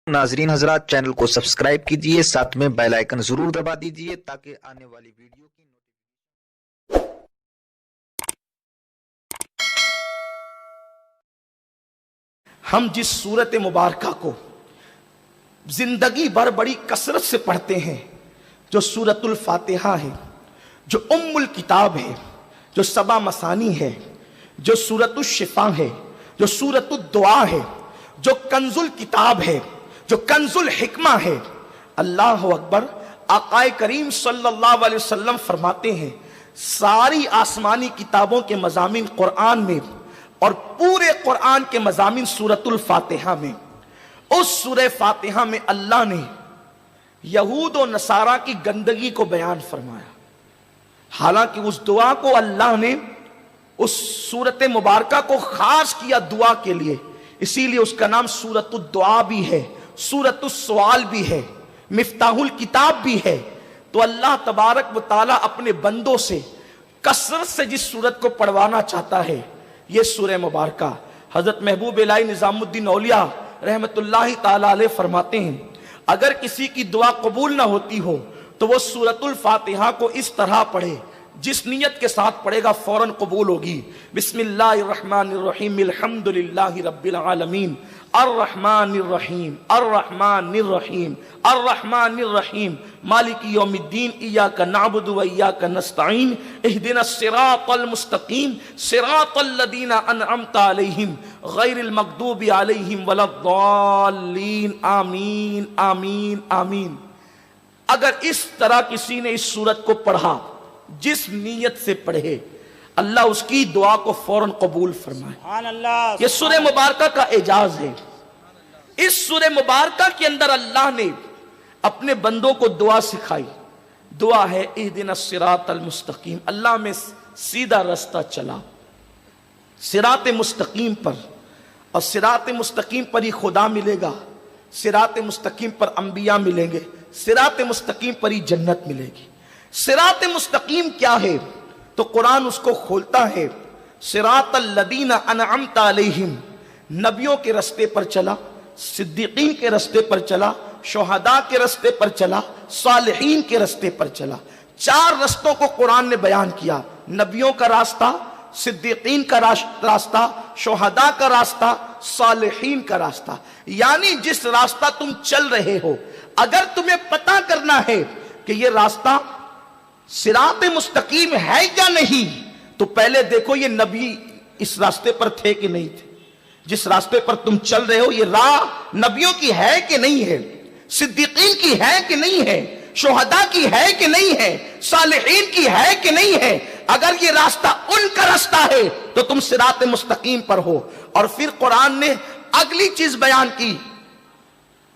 नाजरीन हजरात, चैनल को सब्सक्राइब कीजिए, साथ में बेल आइकन जरूर दबा दीजिए ताकि आने वाली वीडियो की हम जिस सूरत मुबारका को जिंदगी भर बड़ी कसरत से पढ़ते हैं, जो सूरतुल फातिहा है, जो उम्मुल किताब है, जो सबा मसानी है, जो सूरतुल शिफा है, जो सूरतुल दुआ है, जो कंजुल किताब है, जो कंजुल हिकमा है। अल्लाह अकबर। आकाए करीम सल्लल्लाहु अलैहि वसल्लम फरमाते हैं, सारी आसमानी किताबों के मज़ामीन कुरान में और पूरे कुरान के मज़ामीन सूरतुल फातिहा में। उस सूरह फातिहा में अल्लाह ने यहूद और नसारा की गंदगी को बयान फरमाया। हालांकि उस दुआ को अल्लाह ने उस सूरत मुबारका को खास किया दुआ के लिए, इसीलिए उसका नाम सूरतुद दुआ भी है, सूरतुस सवाल भी है, मिफ्ताहुल किताब भी है। तो अल्लाह तबारक व तआला अपने बंदों से कसरत से जिस सूरत को पढ़वाना चाहता है, ये सूरह मुबारका। हजरत महबूब इलाही निजामुद्दीन औलिया रहमतुल्लाहि ताला अलैह फरमाते हैं, अगर किसी की दुआ कबूल ना होती हो तो वो सूरतुल फातिहा को इस तरह पढ़े, जिस नियत के साथ पढ़ेगा फौरन कबूल होगी। बिस्मिल्लाहिर्रहमानिर्रहीम, अल्हम्दुलिल्लाहि रब्बिल आलमीन, अर्रहमानिर्रहीम, अर्रहमानिर्रहीम, अर्रहमानिर्रहीम, मालिकी यौमिद्दीन, इय्याका नअबुदु व इय्याका नस्तईन, इहदिनस सिरातल मुस्तकीम, सिरातल लदीना अनअमता अलैहिम, गैरिल मगदूबि अलैहिम वलद्दाल्लीन। आमीन आमीन आमीन। अगर इस तरह किसी ने इस सूरत को पढ़ा, जिस नीयत से पढ़े, अल्लाह उसकी दुआ को फौरन कबूल फरमाए। ये सूरह मुबारका का एजाज है। इस सूरह मुबारका के अंदर अल्लाह ने अपने बंदों को दुआ सिखाई। दुआ है इहदिनस सिरातल मुस्तकीम, अल्लाह में सीधा रास्ता चला, सिरात मुस्तकीम पर। और सिरात मुस्तकीम पर ही खुदा मिलेगा, सिरात मुस्तकीम पर अंबिया मिलेंगे, सिरात मुस्तकीम पर ही जन्नत मिलेगी। सिरात मुस्तकीम क्या है? तो कुरान उसको खोलता है, सिरातल लदीना अनअमता अलैहिम, नबियों के रास्ते पर चला, सिद्दीकीन के रास्ते पर चला, शुहदा के रास्ते पर चला, सालिहीन के रास्ते पर चला। चार रास्तों को कुरान ने बयान किया, नबियों का रास्ता, सिद्दीकीन का रास्ता, शुहदा का रास्ता, सालिहीन का रास्ता। यानी जिस रास्ता तुम चल रहे हो, अगर तुम्हें पता करना है कि यह रास्ता सिरात मुस्तकीम है या नहीं, तो पहले देखो ये नबी इस रास्ते पर थे कि नहीं थे। जिस रास्ते पर तुम चल रहे हो, ये राह नबियों की है कि नहीं है, सिद्दीकीन की है कि नहीं है, शुहदा की है कि नहीं है, सालिहीन की है कि नहीं है। अगर ये रास्ता उनका रास्ता है तो तुम सिरात मुस्तकीम पर हो। और फिर कुरान ने अगली चीज बयान की,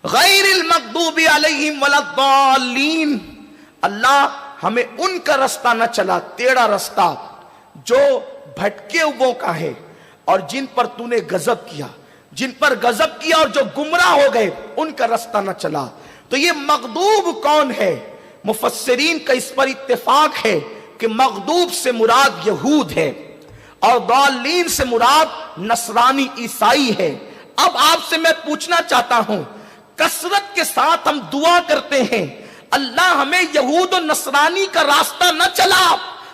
गैरिल मगदूबि अलैहिम वलद्दाल्लीन, अल्लाह हमें उनका रास्ता न चला, टेढ़ा रास्ता जो भटके हुओं का है और जिन पर तूने गजब किया, जिन पर गजब किया और जो गुमराह हो गए, उनका रास्ता न चला। तो ये मगदूब कौन है? मुफस्सिरीन का इस पर इत्तेफाक है कि मगदूब से मुराद यहूद है और दाल्लीन से मुराद नसरानी ईसाई है। अब आपसे मैं पूछना चाहता हूं, कसरत के साथ हम दुआ करते हैं, अल्लाह हमें यहूद और नसरानी का रास्ता न चला,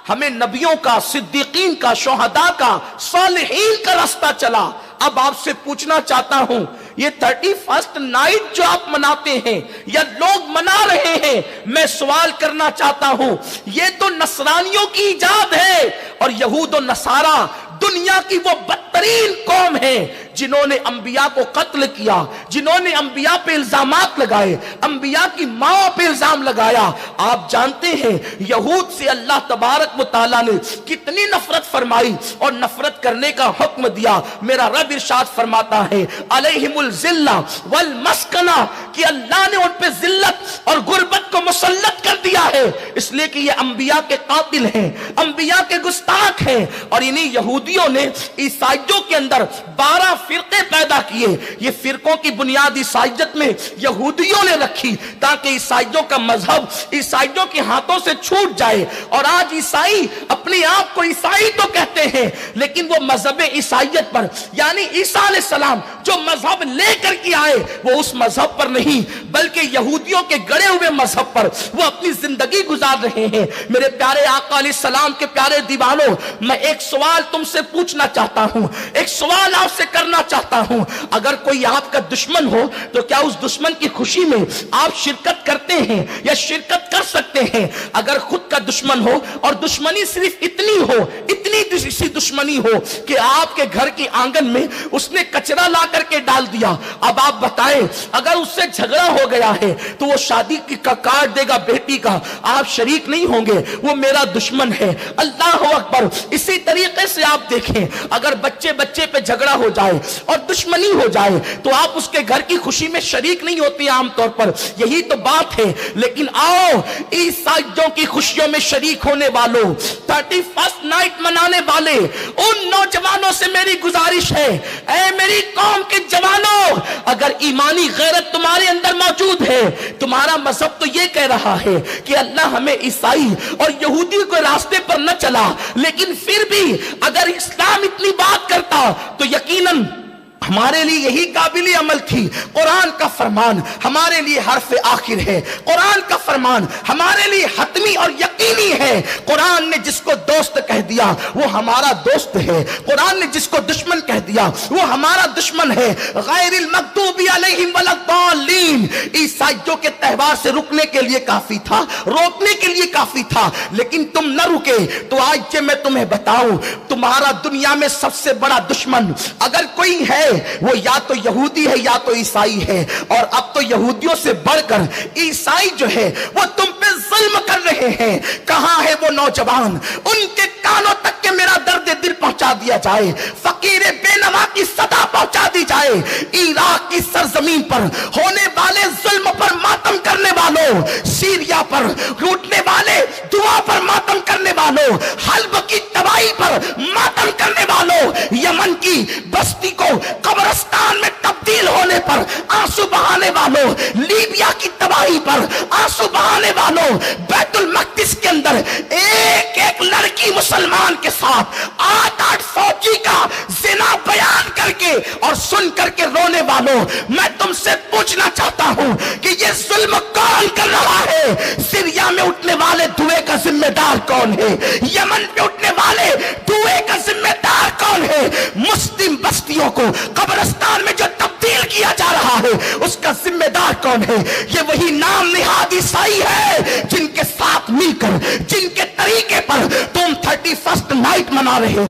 हमें नबियों का, सिद्दीकीन का, शुहदा का, सालिहीन का रास्ता चला। अब आपसे पूछना चाहता हूं, ये 31st नाइट जो आप मनाते हैं या लोग मना रहे हैं, मैं सवाल करना चाहता हूं, ये तो नसरानियों की इजाद है। और यहूद और नसारा दुनिया की वो बदतरीन कौम है जिन्होंने अंबिया को कत्ल किया, जिन्होंने अंबिया पे इल्जामात लगाए, अंबिया की मां पे इल्जाम लगाया। आप जानते हैं यहूद से अल्लाह तबारक व तआला ने कितनी नफरत फरमाई और नफरत करने का हुक्म दिया। मेरा रब इरशाद फरमाता है, अलैहिमुल जिल्ला वल मस्कना, कि अल्लाह ने उन पे जिल्लत और गुर्बत को मुसल्लत कर दिया है, इसलिए कि ये अंबिया के कातिल हैं, अंबिया के गुस्ताख हैं। और इन्हीं यहूदियों ने ईसाइयों के अंदर 12 فرقے پیدا کیے. یہ فرقوں کی بنیاد عیسائیت میں یہودیوں نے رکھی تاکہ عیسائیوں کا مذہب عیسائیوں کے ہاتھوں سے چھوٹ جائے. اور آج عیسائی اپنے آپ کو عیسائی تو کہتے ہیں لیکن وہ مذہب عیسائیت پر یعنی عیسیٰ علیہ السلام جو مذہب لے کر کے آئے وہ اس مذہب پر نہیں بلکہ یہودیوں کے گڑے ہوئے مذہب پر وہ اپنی زندگی گزار رہے ہیں. میرے پیارے آقا علیہ السلام کے پیارے دیوانوں, میں ایک سوال تم سے پوچھنا چاہتا ہوں, ایک سوال آپ سے کرنا چاہتا ہوں. اگر کوئی آپ کا دشمن ہو تو کیا اس دشمن کی خوشی میں آپ شرکت کرتے ہیں یا شرکت کر سکتے ہیں؟ اگر خود کا دشمن ہو اور دشمنی صرف اتنی ہو, اتنی سی دشمنی ہو کہ آپ کے گھر کی آنگن میں اس نے کچرا لا کر کے ڈال دیا, اب آپ بتائیں اگر اس سے جھگڑا ہو گیا ہے تو وہ شادی کا کارڈ دے گا بیٹی کا, آپ شریک نہیں ہوں گے, وہ میرا دشمن ہے. اللہ اکبر. اسی طریقے سے آپ دیکھیں اگر بچے پہ جھگڑا ہو جائے اور دشمنی ہو جائے تو آپ اس کے گھر کی خوشی میں شریک نہیں ہوتے عام طور پر, یہی تو بات ہے. لیکن آؤ عیسائیوں کی خوشیوں میں شریک ہونے والوں, 31st نائٹ منانے والے ان نوجوانوں سے میری گزارش ہے, اے میری قوم کے جوانوں, اگر ایمانی غیرت تمہارے اندر موجود ہے, تمہارا مذہب تو یہ کہہ رہا ہے کہ اللہ ہمیں عیسائی اور یہودی کو راستے پر نہ چلا, لیکن پھر بھی اگر اسلام اتنی بات کرتا تو یقیناً ہمارے لیے یہی قابل عمل تھی. قرآن کا فرمان ہمارے لیے حرف آخر ہے, قرآن کا فرمان ہمارے لیے حتمی اور یقینی ہے. قرآن نے جس کو دوست کہہ دیا وہ ہمارا دوست ہے, قرآن نے جس کو دشمن کہہ دیا وہ ہمارا دشمن ہے. غیر المغضوب علیہم ولا الضالین عیسائیوں کے تہوار سے رکنے کے لیے کافی تھا, روکنے کے لیے کافی تھا, لیکن تم نہ رکے. تو آج میں تمہیں بتاؤں تمہارا دنیا میں سب سے بڑا دشمن اگر کوئی ہے وہ یا تو یہودی ہے یا تو عیسائی ہے, اور اب تو یہودیوں سے بڑھ کر عیسائی جو ہے وہ تم پہ ظلم کر رہے ہیں. کہاں ہے وہ نوجوان, ان کے کانوں تک کہ میرا درد دل پہنچا دیا جائے, فقیر بے نوا کی صدا پہنچا دی جائے. عراق کی سرزمین پر ہونے والے ظلم پر ماتم کرنے والوں, سیریا پر لوٹنے والے دعا پر ماتم کرنے والوں, حلب کی تباہی پر ماتم کرنے والوں, یمن کی بستی کو قبرستان میں تبدیل ہونے پر آنسو بہانے والوں, لیبیا کی تباہی پر آنسو بہانے والوں, بیت المقدس کے اندر ایک ایک لڑکی مسلمان کے ساتھ 8 فوجی کا زنا بیان کر کے اور سن کر کے رونے والوں, میں تم سے پوچھنا چاہتا ہوں کہ یہ ظلم کون کر رہا ہے؟ سیریا میں اٹھنے والے دھوئے کا ذمہ دار کون ہے؟ یمن پہ اٹھنے والے دھوئے کا ذمہ دار کون ہے؟ مسلم بستیوں کو قبرستان میں جو تبدیل کیا جا رہا ہے اس کا ذمہ دار کون ہے؟ یہ وہی نام نہاد عیسائی ہے جن کے ساتھ مل کر جن کے طریقے پر تم 31st نائٹ منا رہے ہو.